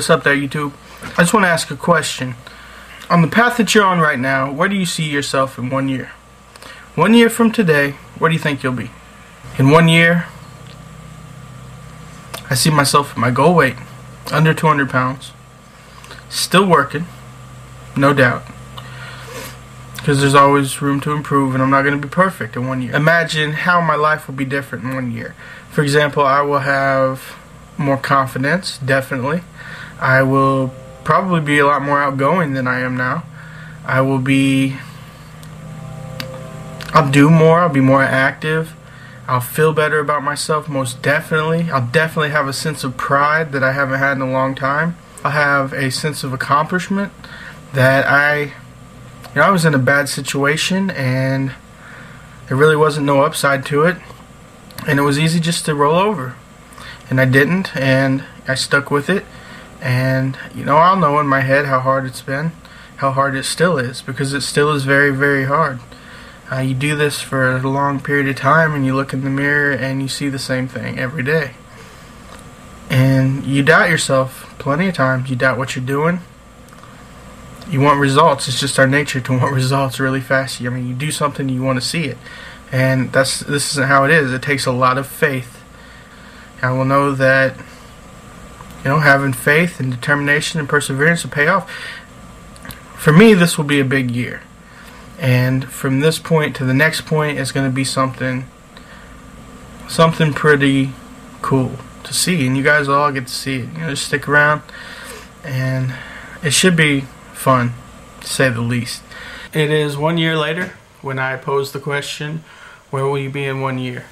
what's up there, YouTube? I just want to ask a question. On the path that you're on right now, where do you see yourself in 1 year? 1 year from today, where do you think you'll be? In 1 year, I see myself at my goal weight, under 200 pounds. Still working, no doubt. Because there's always room to improve, and I'm not going to be perfect in 1 year. Imagine how my life will be different in 1 year. For example, I will have more confidence, definitely. I will probably be a lot more outgoing than I am now. I'll do more, I'll be more active. I'll feel better about myself, most definitely. I'll definitely have a sense of pride that I haven't had in a long time. I'll have a sense of accomplishment that I was in a bad situation and there really wasn't no upside to it. And it was easy just to roll over. And I didn't, and I stuck with it. And, I'll know in my head how hard it's been, how hard it still is, because it still is very, very hard. You do this for a long period of time, and you look in the mirror, and you see the same thing every day. And you doubt yourself plenty of times. You doubt what you're doing. You want results. It's just our nature to want results really fast. You do something, you want to see it. And this isn't how it is. It takes a lot of faith. I will know that having faith and determination and perseverance will pay off. For me, this will be a big year. And from this point to the next point is going to be something pretty cool to see. And you guys will all get to see it. Just stick around. And it should be fun, to say the least. It is 1 year later when I posed the question, where will you be in 1 year?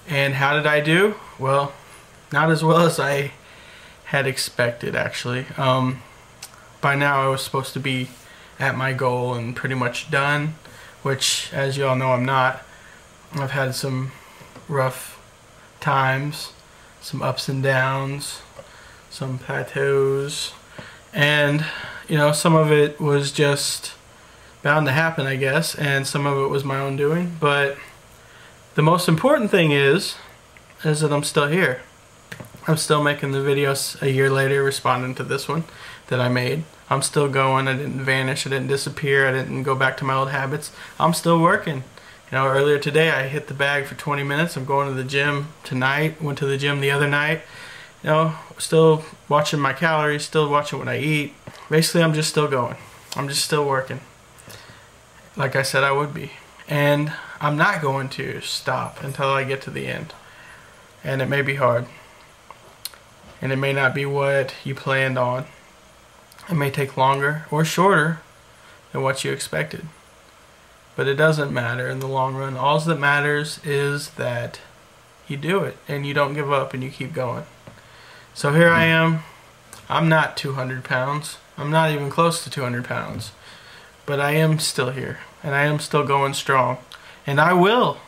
And how did I do? Well, not as well as I had expected, actually. By now I was supposed to be at my goal and pretty much done, which, as you all know, I'm not. I've had some rough times, some ups and downs, some plateaus, and some of it was just bound to happen, I guess, and some of it was my own doing. But the most important thing is that I'm still here. I'm still making the videos a year later, responding to this one that I made. I'm still going. I didn't vanish. I didn't disappear. I didn't go back to my old habits. I'm still working. Earlier today I hit the bag for 20 minutes. I'm going to the gym tonight. Went to the gym the other night. Still watching my calories, still watching what I eat. Basically, I'm just still going. I'm just still working. Like I said I would be. And I'm not going to stop until I get to the end. And it may be hard. And it may not be what you planned on. It may take longer or shorter than what you expected. But it doesn't matter in the long run. All that matters is that you do it and you don't give up and you keep going. So here I am. I'm not 200 pounds. I'm not even close to 200 pounds. But I am still here. And I am still going strong. And I will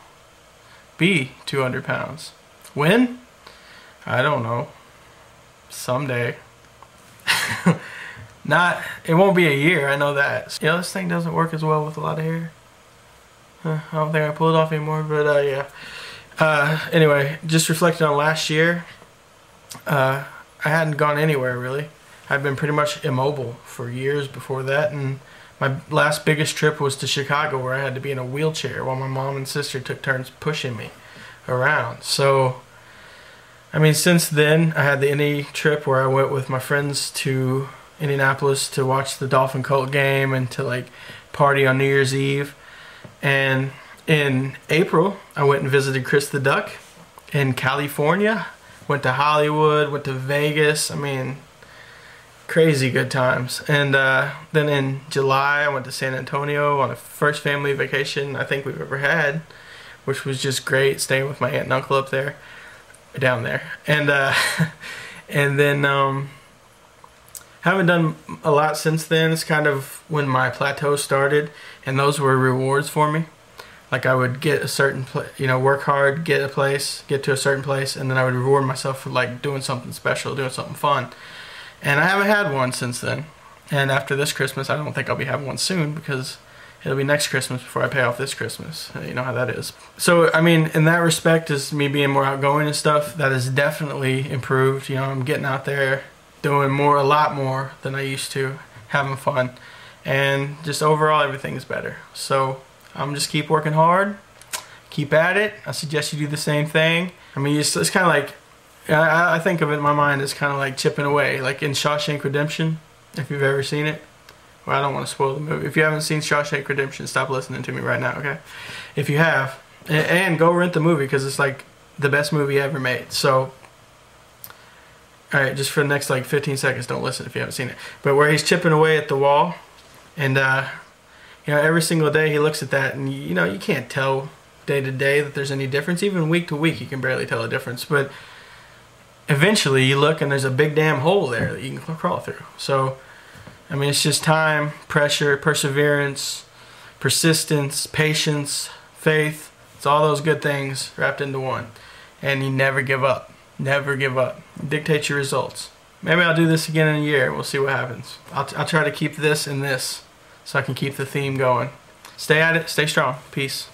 be 200 pounds. When? I don't know. Someday. It won't be a year, I know that. This thing doesn't work as well with a lot of hair. I don't think I pull it off anymore, but yeah. Anyway, just reflecting on last year, I hadn't gone anywhere really. I'd been pretty much immobile for years before that, and my last biggest trip was to Chicago, where I had to be in a wheelchair while my mom and sister took turns pushing me around. So since then, I had the Indy trip where I went with my friends to Indianapolis to watch the Dolphin Colt game and to party on New Year's Eve. And in April, I went and visited Chris the Duck in California. Went to Hollywood, went to Vegas. Crazy good times. And then in July, I went to San Antonio on the first family vacation I think we've ever had, which was just great, staying with my aunt and uncle up there. Down there. And and then haven't done a lot since then. It's kind of when my plateau started, and those were rewards for me. I would get a certain work hard, get to a certain place, and then I would reward myself for doing something special, doing something fun. And I haven't had one since then. And after this Christmas, I don't think I'll be having one soon, because it'll be next Christmas before I pay off this Christmas. You know how that is. So, in that respect, is me being more outgoing and stuff, that has definitely improved. I'm getting out there, doing a lot more than I used to, having fun, and just overall everything is better. So I'm just keep working hard, keep at it. I suggest you do the same thing. I mean, it's kind of like, I think of it in my mind as kind of like chipping away, like in Shawshank Redemption, if you've ever seen it. Well, I don't want to spoil the movie. If you haven't seen Shawshank Redemption, stop listening to me right now, okay? If you have, and go rent the movie, because it's like the best movie ever made. So, alright, just for the next like 15 seconds, don't listen if you haven't seen it. But where he's chipping away at the wall, and you know, every single day he looks at that, and you know, you can't tell day to day that there's any difference. Even week to week, you can barely tell a difference. But eventually, you look and there's a big damn hole there that you can crawl through. So, I mean, it's just time, pressure, perseverance, persistence, patience, faith. It's all those good things wrapped into one. And you never give up. Never give up. Dictate your results. Maybe I'll do this again in a year. We'll see what happens. I'll try to keep this and this so I can keep the theme going. Stay at it. Stay strong. Peace.